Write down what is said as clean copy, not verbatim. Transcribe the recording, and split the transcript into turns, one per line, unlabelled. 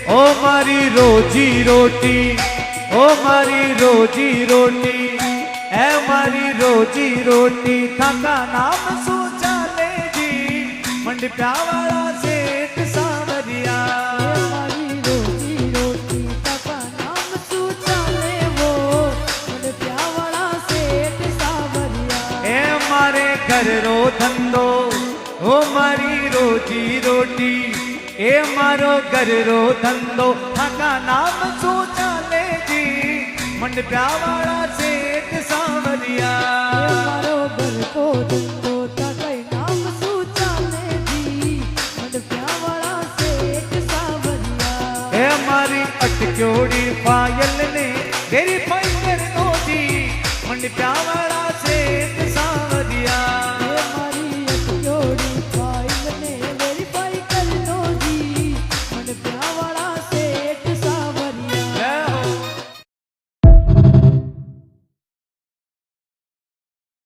ओ मारी रोजी रोटी, ओ मारी रोजी रोटी, ए मारी रोजी रोटी, थाका नाम सू चाले जी मंडप्या वाला सेठ सावरिया।
मारी रोजी रोटी थाका नाम सू चाले वो मंडप्या वाला सेठ सावरिया।
ए मारे घर रो धंधो, ओ मारी रोजी रोटी, ए मारो घर रो धंधो, थाका नाम सू चाले जी मंडप्या वाला सेठ सावरिया।
मारो घर को धंधो थाका नाम सू चाले जी मंडप्या वाला सेठ सावरिया।
ए मारी अटक्योड़ी पायल ने तेरी पाई कर दो जी मंडप्या वाला